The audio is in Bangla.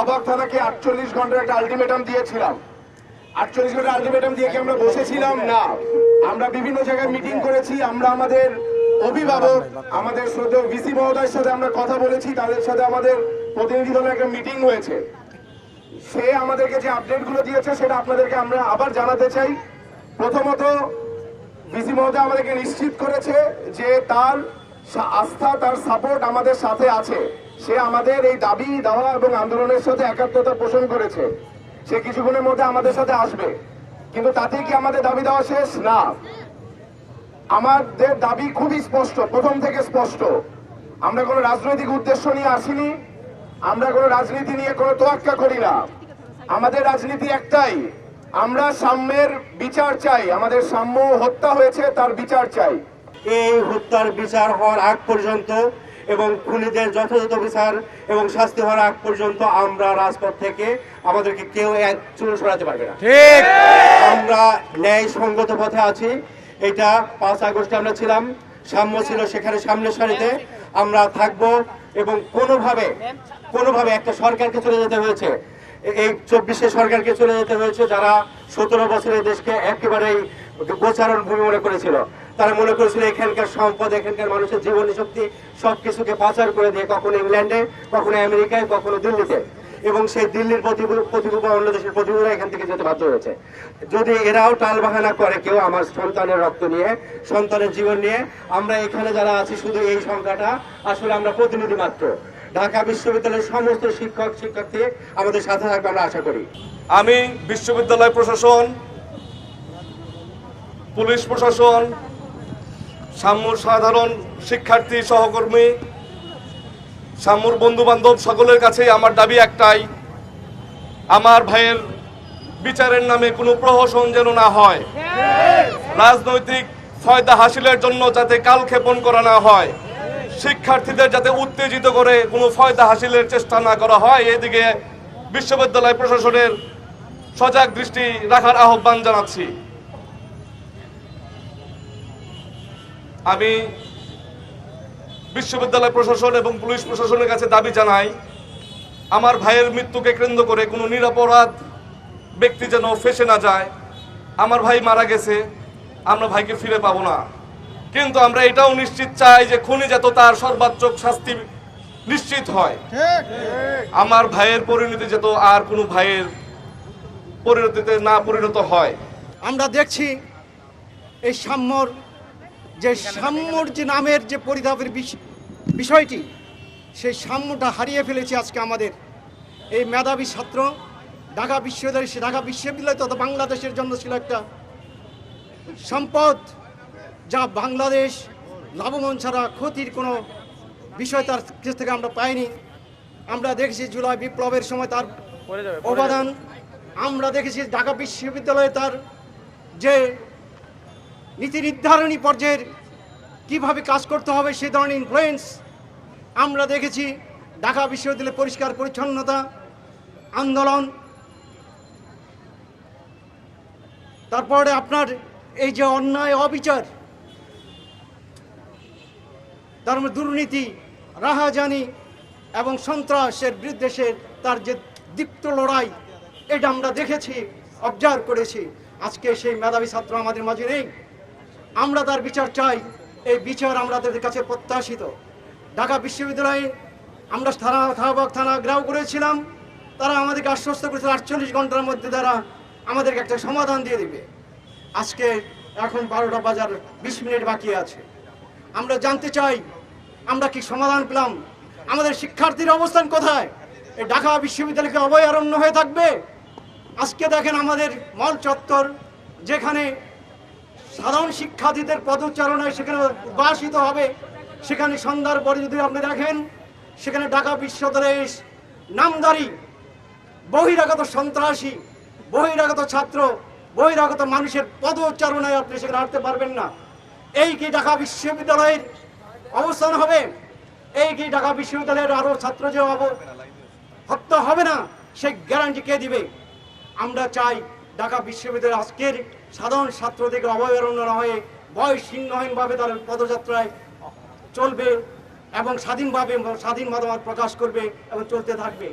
শাহবাগ থানাকে 48 ঘন্টার একটা আলটিমেটাম দিয়েছিলাম। 48 ঘন্টার আলটিমেটাম দিয়ে কি আমরা বসেছিলাম? না, আমরা বিভিন্ন জায়গায় মিটিং করেছি। আমরা আমাদের অভিভাবক, আমাদের শ্রদ্ধেয় ভিসি মহোদয়ের সাথে আমরা কথা বলেছি, তাদের সাথে আমাদের প্রতিনিধি দলের একটা মিটিং হয়েছে। সে আমাদেরকে যে আপডেটগুলো দিয়েছে সেটা আপনাদেরকে আমরা আবার জানাতে চাই। প্রথমত, ভিসি মহোদয় আমাদেরকে নিশ্চিত করেছে যে তার আস্থা, তার সাপোর্ট আমাদের সাথে আছে। সে আমাদের এই দাবি দেওয়া এবং আন্দোলনের সাথে একাত্মতা পোষণ করেছে। সে কিছুক্ষণের মধ্যে আমাদের সাথে আসবে। কিন্তু তাতে কি আমাদের দাবি দেওয়া শেষ? না, আমাদের দাবি খুবই স্পষ্ট, প্রথম থেকে স্পষ্ট। আমরা কোনো রাজনৈতিক উদ্দেশ্য নিয়ে আসিনি, আমরা কোনো রাজনীতি নিয়ে কোনো তোয়াক্কা করি না। আমাদের রাজনীতি একটাই, আমরা সাম্যের বিচার চাই। আমাদের সাম্য হত্যা হয়েছে, তার বিচার চাই। এই হত্যার বিচার হওয়ার আগ পর্যন্ত এবং খুনিদের যথাযথ বিচার এবং শাস্তি হওয়ার আগ পর্যন্ত আমরা রাজপথ থেকে আমাদেরকে কেউ এক চুল সরাতে পারবে না। ঠিক, আমরা ন্যায় সঙ্গত পথে আছি। এটা 5 আগস্টে আমরা ছিলাম, সাম্য ছিল সেখানে সামনের সারিতে আমরা থাকব। এবং কোনোভাবে একটা সরকারকে চলে যেতে হয়েছে, এই 24-এ সরকারকে চলে যেতে হয়েছে যারা 17 বছরের দেশকে একেবারেই গোচারণ ভূমি মনে করেছিল। তারা মনে করেছিল এখানকার সম্পদ, এখানকার মানুষের জীবনী শক্তি সবকিছুকে পাচার করে দিয়ে কখনো ইংল্যান্ডে, কখনো আমেরিকায়, কখনো দিল্লিতে, এবং সেই দিল্লির প্রতিভূ অন্য দেশের প্রতিভূরা এখান থেকে যেতে বাধ্য হয়েছে। যদি এরাও টালবাহানা করে কেউ আমার সন্তানের রক্ত নিয়ে, সন্তানের জীবন নিয়ে, আমরা এখানে যারা আছি শুধু এই সংখ্যাটা, আসলে আমরা প্রতিনিধি মাত্র। ঢাকা বিশ্ববিদ্যালয়ের সমস্ত শিক্ষক শিক্ষার্থী আমাদের সাথে থাকবে আমরা আশা করি। আমি বিশ্ববিদ্যালয় প্রশাসন, পুলিশ প্রশাসন, সাম্যুর সাধারণ শিক্ষার্থী সহকর্মী, সাম্যুর বন্ধু বান্ধব সকলের কাছেই আমার দাবি একটাই, আমার ভাইয়ের বিচারের নামে কোনো প্রহসন যেন না হয়, রাজনৈতিক ফায়দা হাসিলের জন্য যাতে কালক্ষেপণ করা না হয়, শিক্ষার্থীদের যাতে উত্তেজিত করে কোনো ফায়দা হাসিলের চেষ্টা না করা হয়, এদিকে বিশ্ববিদ্যালয় প্রশাসনের সজাগ দৃষ্টি রাখার আহ্বান জানাচ্ছি। আমি বিশ্ববিদ্যালয় প্রশাসন এবং পুলিশ প্রশাসনের কাছে দাবি জানাই, আমার ভাইয়ের মৃত্যুকে কেন্দ্র করে কোনো নিরপরাধ ব্যক্তি যেন ফেঁসে না যায়। আমার ভাই মারা গেছে, আমরা ভাইকে ফিরে পাবো না, কিন্তু আমরা এটাও নিশ্চিত চাই যে খুনি যাতে তার সর্বাত্মক শাস্তি নিশ্চিত হয়। আমার ভাইয়ের পরিণতি যাতে আর কোনো ভাইয়ের পরিণতিতে না পরিণত হয়। আমরা দেখছি এই সাম্যর যে নামের যে পরিতাপের বিষয়টি, সেই সাম্যটা হারিয়ে ফেলেছে আজকে আমাদের এই মেধাবী ছাত্র। ঢাকা বিশ্ববিদ্যালয় তথা বাংলাদেশের জন্য ছিল একটা সম্পদ, যা বাংলাদেশ লাভবান ছাড়া ক্ষতির কোনো বিষয় তার কাছ থেকে আমরা পাইনি। আমরা দেখেছি জুলাই বিপ্লবের সময় তার অবদান, আমরা দেখেছি ঢাকা বিশ্ববিদ্যালয়ে তার যে নীতি নির্ধারণী পর্যায়ের কিভাবে কাজ করতে হবে সে ধরনের ইনফ্লুয়েন্স আমরা দেখেছি। ঢাকা বিশ্ববিদ্যালয়ে পরিষ্কার পরিচ্ছন্নতা আন্দোলন, তারপরে আপনার এই যে অন্যায় অবিচার, তার মধ্যে দুর্নীতি, রাহাজানি এবং সন্ত্রাসের বিরুদ্ধে তার যে দীপ্ত লড়াই, এটা আমরা দেখেছি, অবজার্ভ করেছি। আজকে সেই মেধাবী ছাত্র আমাদের মাঝে নেই, আমরা তার বিচার চাই। এই বিচার আমাদের কাছে প্রত্যাশিত। ঢাকা বিশ্ববিদ্যালয়ে আমরা শাহবাগ থানা ঘেরাও করেছিলাম, তারা আমাদেরকে আশ্বস্ত করেছিল 48 ঘন্টার মধ্যে তারা আমাদেরকে একটা সমাধান দিয়ে দিবে। আজকে এখন 12টা বাজার 20 মিনিট বাকি আছে। আমরা জানতে চাই আমরা কি সমাধান পেলাম? আমাদের শিক্ষার্থীর অবস্থান কোথায়? এই ঢাকা বিশ্ববিদ্যালয়কে অভয়ারণ্য হয়ে থাকবে? আজকে দেখেন আমাদের মল চত্বর, যেখানে সাধারণ শিক্ষার্থীদের পদচারণায় সেখানে উদ্ভাসিত হবে, সেখানে সন্ধ্যার পরে যদি আপনি দেখেন সেখানে ঢাকা বিশ্ববিদ্যালয়ের নামধারী বহিরাগত সন্ত্রাসী, বহিরাগত ছাত্র, বহিরাগত মানুষের পদচারণায় আপনি সেখানে হাঁটতে পারবেন না। এই কি ঢাকা বিশ্ববিদ্যালয়ের অবস্থান হবে? এই কি ঢাকা বিশ্ববিদ্যালয়ের আরো ছাত্র যে হত্যা হবে না, সেই গ্যারান্টি কে দিবে? আমরা চাই ঢাকা বিশ্ববিদ্যালয়ের আজকের সাধারণ ছাত্রদেরকে অভয়ারণ্য না হয়ে ভয়হীনভাবে তার পদযাত্রায় চলবে এবং স্বাধীন মতামত প্রকাশ করবে এবং চলতে থাকবে।